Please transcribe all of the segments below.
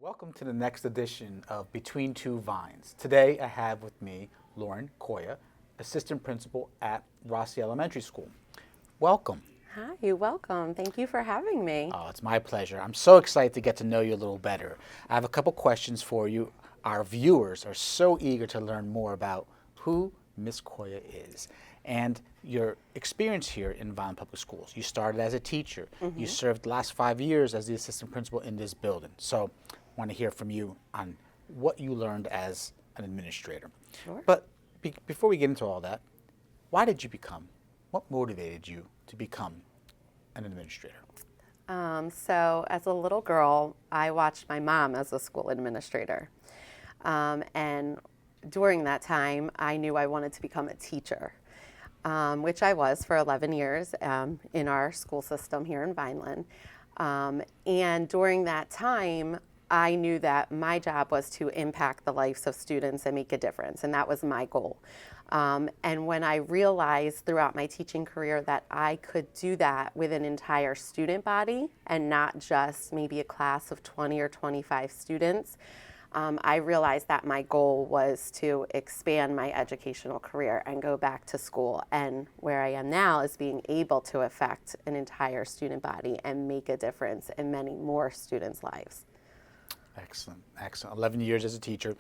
Welcome to the next edition of Between Two Vines. Today I have with me Mrs Coia, Assistant Principal at Rossi Elementary School. Welcome. Hi, you're welcome. Thank you for having me. Oh, it's my pleasure. I'm so excited to get to know you a little better. I have a couple questions for you. Our viewers are so eager to learn more about who Mrs Coia is and your experience here in Vineland Public Schools. You started as a teacher. You served the last 5 years as the assistant principal in this building. So I want to hear from you on what you learned as an administrator. Sure. But before we get into all that, what motivated you to become an administrator? So as a little girl, I watched my mom as a school administrator. And during that time, I knew I wanted to become a teacher, which I was for 11 years in our school system here in Vineland. And during that time, I knew that my job was to impact the lives of students and make a difference, and that was my goal. And when I realized throughout my teaching career that I could do that with an entire student body and not just maybe a class of 20 or 25 students, I realized that my goal was to expand my educational career and go back to school. And where I am now is being able to affect an entire student body and make a difference in many more students' lives. Excellent, excellent. 11 years as a teacher.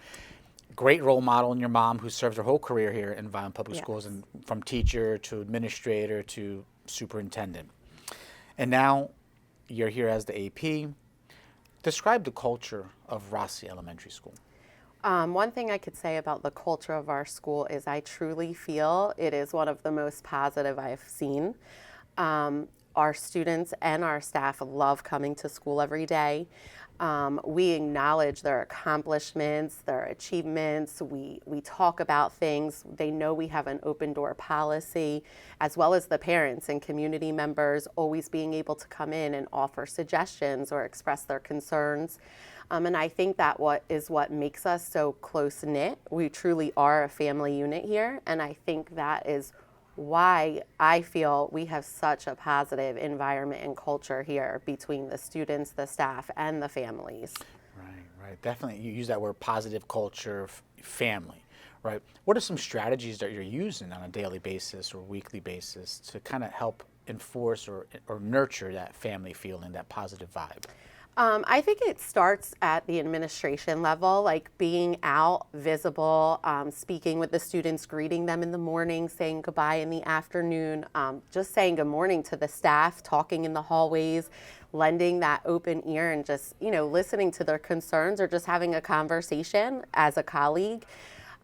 Great role model in your mom, who served her whole career here in Vineland Public Schools, and from teacher to administrator to superintendent. And now you're here as the AP. Describe the culture of Rossi Elementary School. One thing I could say about the culture of our school is I truly feel it is one of the most positive I've seen. Our students and our staff love coming to school every day. We acknowledge their accomplishments, their achievements. We talk about things. They know we have an open door policy, as well as the parents and community members always being able to come in and offer suggestions or express their concerns. And I think that what makes us so close-knit. We truly are a family unit here, and I think that is why I feel we have such a positive environment and culture here between the students, the staff, and the families. Right. Definitely. You use that word positive culture, family, right? What are some strategies that you're using on a daily basis or weekly basis to kind of help enforce or nurture that family feeling, that positive vibe? I think it starts at the administration level, like being out, visible, speaking with the students, greeting them in the morning, saying goodbye in the afternoon, just saying good morning to the staff, talking in the hallways, lending that open ear and just, listening to their concerns or just having a conversation as a colleague.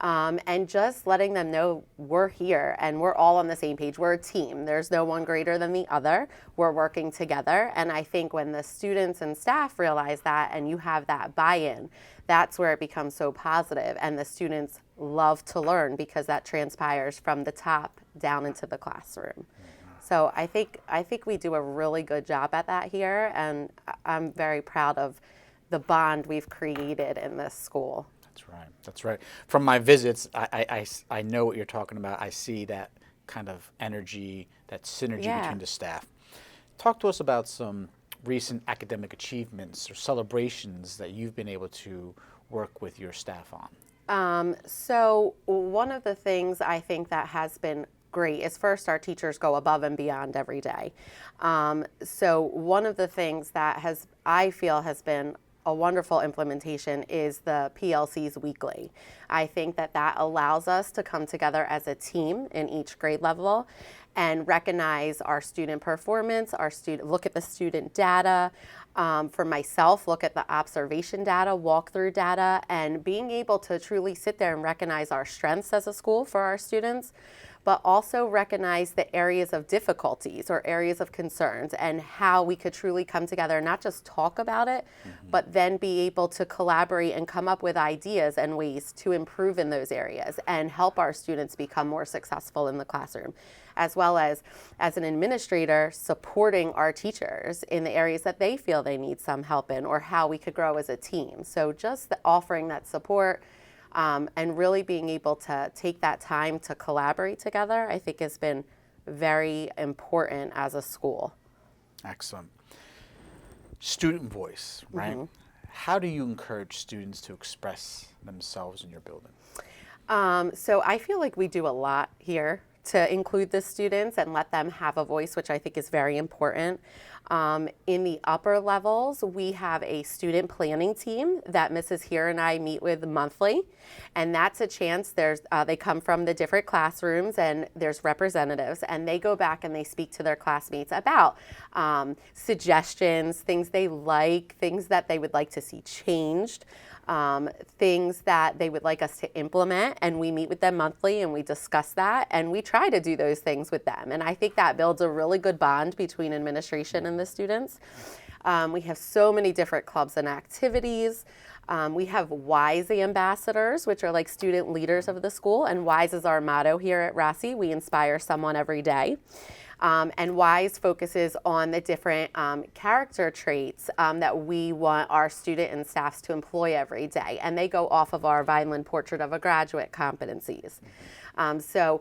And just letting them know we're here and we're all on the same page. We're a team. There's no one greater than the other. We're working together. And I think when the students and staff realize that and you have that buy-in, that's where it becomes so positive. And the students love to learn because that transpires from the top down into the classroom. So I think we do a really good job at that here. And I'm very proud of the bond we've created in this school. That's right. From my visits, I know what you're talking about. I see that kind of energy, that synergy between the staff. Talk to us about some recent academic achievements or celebrations that you've been able to work with your staff on. So one of the things I think that has been great is first our teachers go above and beyond every day. So one of the things that I feel has been a wonderful implementation is the PLCs weekly. I think that allows us to come together as a team in each grade level and recognize our student performance, look at the student data. For myself, look at the observation data, walkthrough data, and being able to truly sit there and recognize our strengths as a school for our students, but also recognize the areas of difficulties or areas of concerns and how we could truly come together and not just talk about it, but then be able to collaborate and come up with ideas and ways to improve in those areas and help our students become more successful in the classroom, as well as an administrator, supporting our teachers in the areas that they feel they need some help in or how we could grow as a team. So just offering that support, and really being able to take that time to collaborate together, I think has been very important as a school. Excellent. Student voice, right? how do you encourage students to express themselves in your building? So I feel like we do a lot here to include the students and let them have a voice, which I think is very important. In the upper levels, we have a student planning team that Mrs. Here and I meet with monthly, and that's a chance. They come from the different classrooms, and there's representatives, and they go back and they speak to their classmates about suggestions, things they like, things that they would like to see changed. Things that they would like us to implement, and we meet with them monthly and we discuss that, and we try to do those things with them. And I think that builds a really good bond between administration and the students. We have so many different clubs and activities. We have WISE ambassadors, which are like student leaders of the school, and WISE is our motto here at Rossi. We inspire someone every day. And WISE focuses on the different character traits that we want our student and staffs to employ every day. And they go off of our Vineland Portrait of a Graduate competencies. So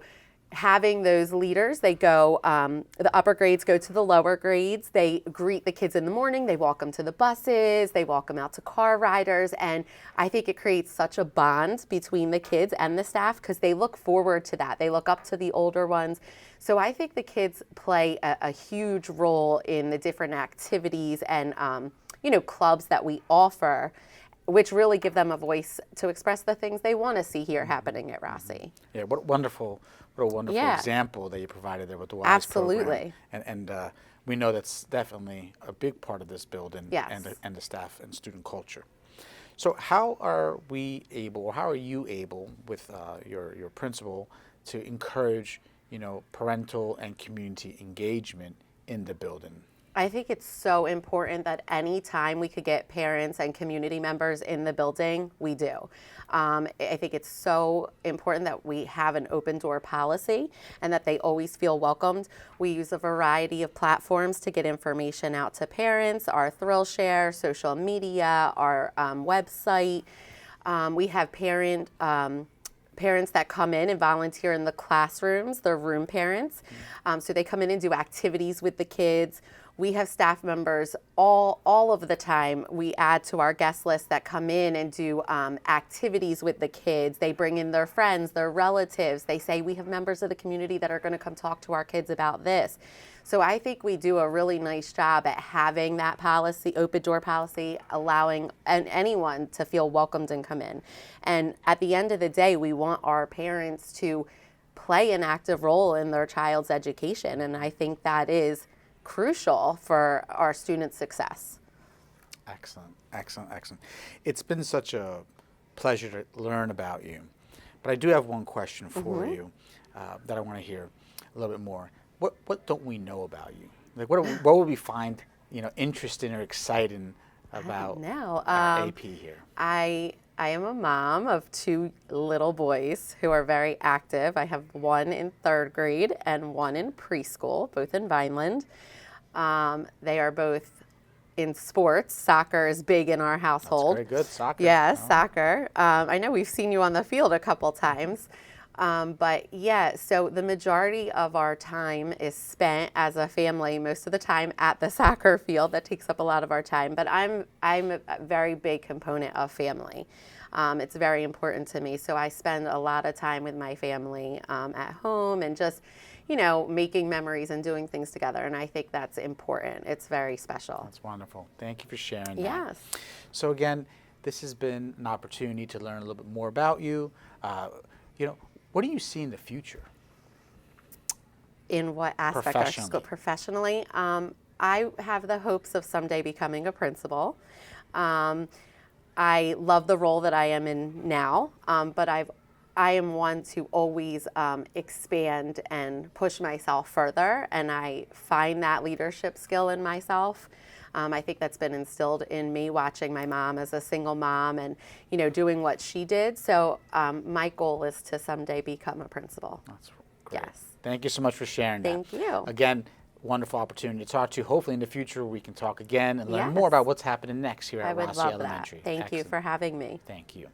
having those leaders, they go, the upper grades go to the lower grades. They greet the kids in the morning. They walk them to the buses. They walk them out to car riders. And I think it creates such a bond between the kids and the staff because they look forward to that. They look up to the older ones. So I think the kids play a huge role in the different activities and, clubs that we offer, which really give them a voice to express the things they want to see here happening at Rossi. Yeah, what a wonderful example that you provided there with the WISE Absolutely. program. And we know that's definitely a big part of this building Yes. and the staff and student culture. So how are we able, or how are you able with your principal to encourage parental and community engagement in the building? I think it's so important that any time we could get parents and community members in the building, we do. I think it's so important that we have an open door policy and that they always feel welcomed. We use a variety of platforms to get information out to parents, our Thrill Share, social media, our website. We have parents that come in and volunteer in the classrooms, they're room parents. So they come in and do activities with the kids. We have staff members all of the time. We add to our guest list that come in and do activities with the kids. They bring in their friends, their relatives. They say, we have members of the community that are going to come talk to our kids about this. So I think we do a really nice job at having that policy, open door policy, allowing anyone to feel welcomed and come in. And at the end of the day, we want our parents to play an active role in their child's education. And I think that is crucial for our students' success. Excellent, excellent, excellent. It's been such a pleasure to learn about you. But I do have one question for you that I want to hear a little bit more. What don't we know about you? Like, what would we find, interesting or exciting about our AP here? I am a mom of 2 little boys who are very active. I have one in 3rd grade and one in preschool, both in Vineland. They are both in sports. Soccer is big in our household. That's very good, soccer. Yes, soccer. I know we've seen you on the field a couple times. But yeah, so the majority of our time is spent as a family, most of the time at the soccer field. That takes up a lot of our time. But I'm a very big component of family. It's very important to me. So I spend a lot of time with my family at home and just, making memories and doing things together. And I think that's important. It's very special. That's wonderful. Thank you for sharing that. Yes. So again, this has been an opportunity to learn a little bit more about you. What do you see in the future? In what aspect of school? Professionally, I have the hopes of someday becoming a principal. I love the role that I am in now, but I am one to always expand and push myself further, and I find that leadership skill in myself. I think that's been instilled in me watching my mom as a single mom and, doing what she did. So my goal is to someday become a principal. That's great. Yes. Thank you so much for sharing that. Thank you. Again, wonderful opportunity to talk to you. Hopefully in the future we can talk again and learn more about what's happening next here at Rossi Elementary. Thank you for having me. Thank you.